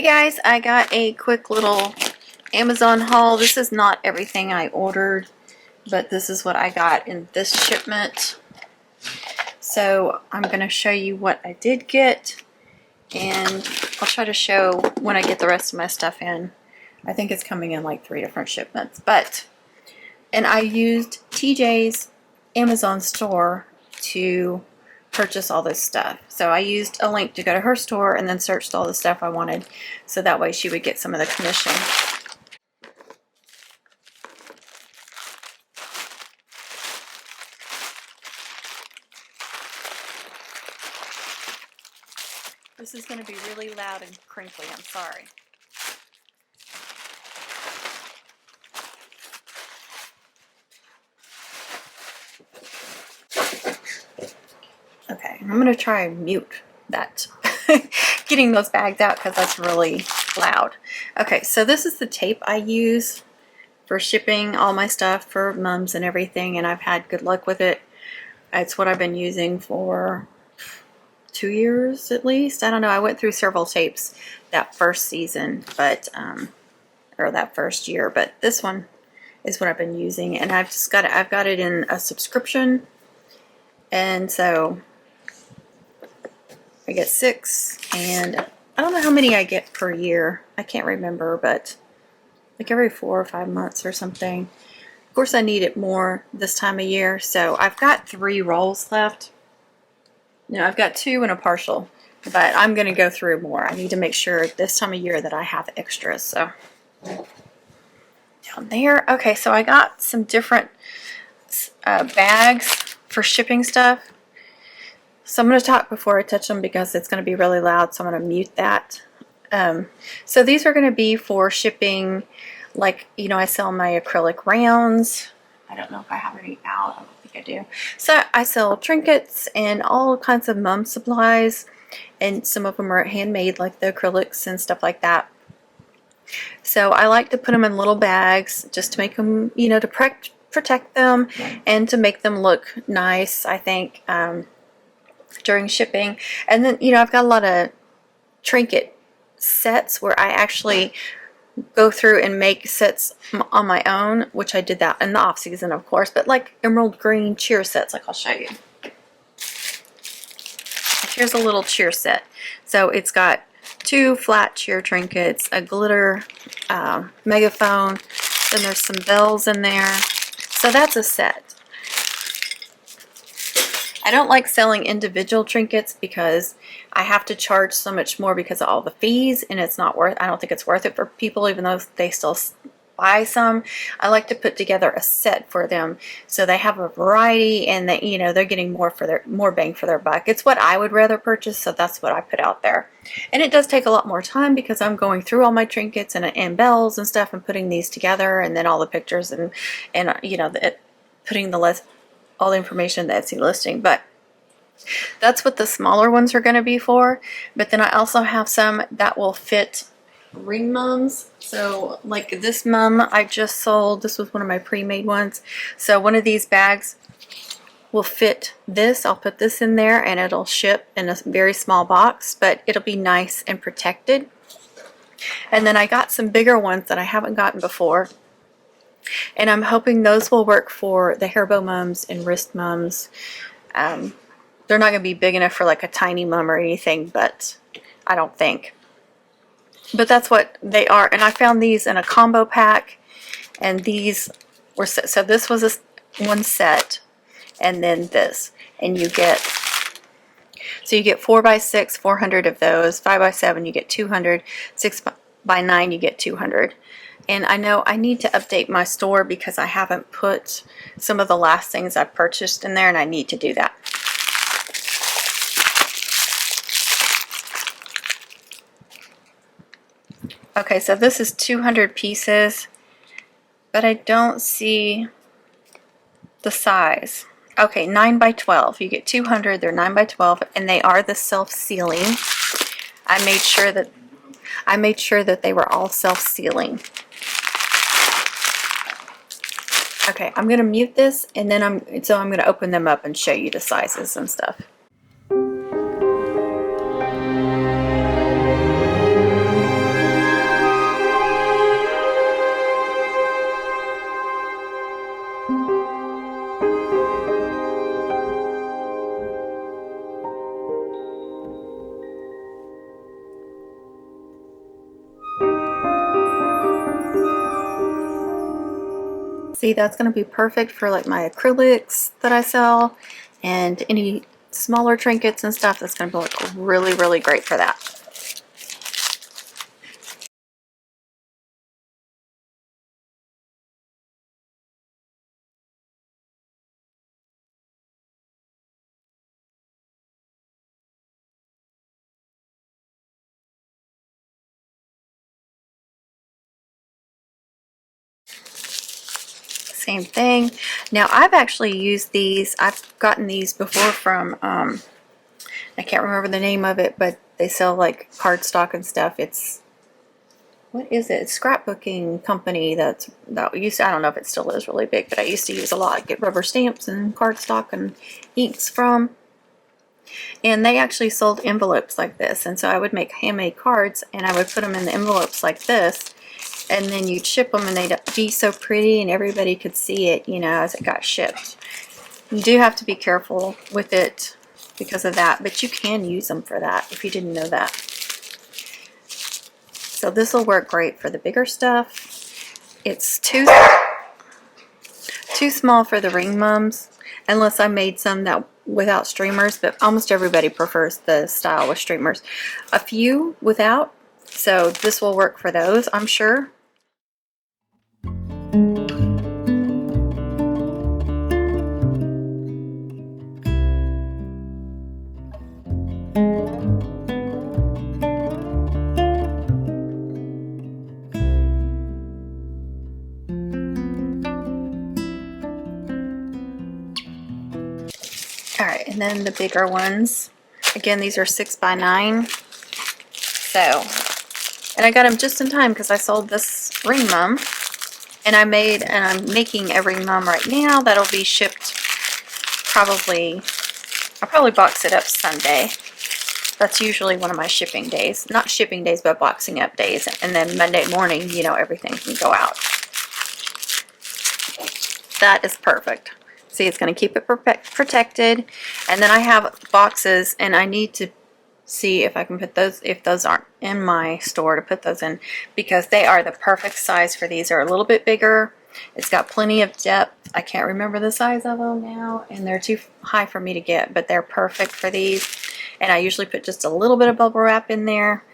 Hey guys, I got a quick little Amazon haul. This is not everything I ordered, but this is what I got in this shipment. So I'm going to show you what I did get, and I'll try to show when I get the rest of my stuff in. I think it's coming in like 3 different shipments, and I used TJ's Amazon store to purchase all this stuff. So I used a link to go to her store and then searched all the stuff I wanted, so that way she would get some of the commission. This is going to be really loud and crinkly, I'm sorry. Okay, I'm going to try and mute that, getting those bags out because that's really loud. Okay, so this is the tape I use for shipping all my stuff for mums and everything, and I've had good luck with it. It's what I've been using for 2 years at least. I don't know, I went through several tapes that first season, but or that first year, but this one is what I've been using, and I've got it in a subscription, and so I get 6, and I don't know how many I get per year. I can't remember, but like every 4 or 5 months or something. Of course, I need it more this time of year, so I've got 3 rolls left. No, I've got 2 and a partial, but I'm going to go through more. I need to make sure this time of year that I have extras. So down there. Okay, so I got some different bags for shipping stuff. So I'm going to talk before I touch them because it's going to be really loud, so I'm going to mute that. So these are going to be for shipping, like, you know, I sell my acrylic rounds. I don't know if I have any out. I don't think I do. So I sell trinkets and all kinds of mum supplies, and some of them are handmade, like the acrylics and stuff like that. So I like to put them in little bags just to make them, you know, to protect them and to make them look nice, I think, during shipping. And then, you know, I've got a lot of trinket sets where I actually go through and make sets on my own, which I did that in the off season, of course, but like emerald green cheer sets, like I'll show you. Here's a little cheer set. So it's got 2 flat cheer trinkets, a glitter megaphone, then there's some bells in there. So that's a set. I don't like selling individual trinkets because I have to charge so much more because of all the fees, and it's not worth, I don't think it's worth it for people, even though they still buy some. I like to put together a set for them so they have a variety, and that, you know, they're getting more bang for their buck. It's what I would rather purchase, so that's what I put out there. And it does take a lot more time because I'm going through all my trinkets and bells and stuff and putting these together, and then all the pictures and you know, putting all the information in the Etsy listing. But that's what the smaller ones are going to be for. But then I also have some that will fit ring mums. So like this mum I just sold, this was one of my pre-made ones. So one of these bags will fit this. I'll put this in there and it'll ship in a very small box, but it'll be nice and protected. And then I got some bigger ones that I haven't gotten before, and I'm hoping those will work for the hair bow mums and wrist mums. They're not going to be big enough for like a tiny mum or anything, but I don't think. But that's what they are. And I found these in a combo pack, and these were set. So this was one set, and then this, and you get, so you get 4x6, 400 of those. 5x7, you get 200. 6x9, you get 200. And I know I need to update my store because I haven't put some of the last things I purchased in there, and I need to do that. Okay, so this is 200 pieces, but I don't see the size. Okay, 9x12. You get 200. They're 9x12, and they are the self-sealing. I made sure that they were all self-sealing. Okay, I'm gonna mute this, and then I'm gonna open them up and show you the sizes and stuff. See, that's going to be perfect for like my acrylics that I sell and any smaller trinkets and stuff. That's going to look really, really great for that. Same thing. Now I've actually used these. I've gotten these before from I can't remember the name of it, but they sell like cardstock and stuff. It's, what is it? Scrapbooking company that used to, I don't know if it still is really big, but I used to use a lot. Get rubber stamps and cardstock and inks from. And they actually sold envelopes like this. And so I would make handmade cards and I would put them in the envelopes like this. And then you'd ship them and they'd be so pretty and everybody could see it, you know, as it got shipped. You do have to be careful with it because of that, but you can use them for that if you didn't know that. So this will work great for the bigger stuff. It's too small for the ring mums, unless I made some that without streamers, but almost everybody prefers the style with streamers. A few without, so this will work for those, I'm sure. Alright, and then the bigger ones. Again, these are 6x9. So, and I got them just in time because I sold this ring mum. And I'm making a ring mum right now that'll be shipped probably, I'll probably box it up Sunday. That's usually one of my shipping days. Not shipping days, but boxing up days. And then Monday morning, you know, everything can go out. That is perfect. See, it's going to keep it protected. And then I have boxes, and I need to see if I can put those, if those aren't in my store, to put those in, because they are the perfect size for these. They're a little bit bigger. It's got plenty of depth. I can't remember the size of them now, and they're too high for me to get, but they're perfect for these. And I usually put just a little bit of bubble wrap in there.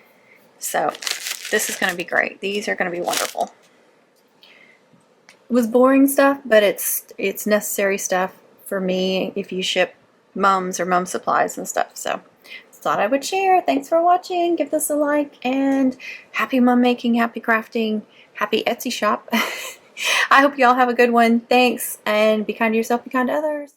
So this is going to be great. These are going to be wonderful. It was boring stuff, but it's necessary stuff for me if you ship mums or mum supplies and stuff. So thought I would share. Thanks for watching. Give this a like, and happy mum making, happy crafting, happy Etsy shop. I hope you all have a good one. Thanks, and be kind to yourself, be kind to others.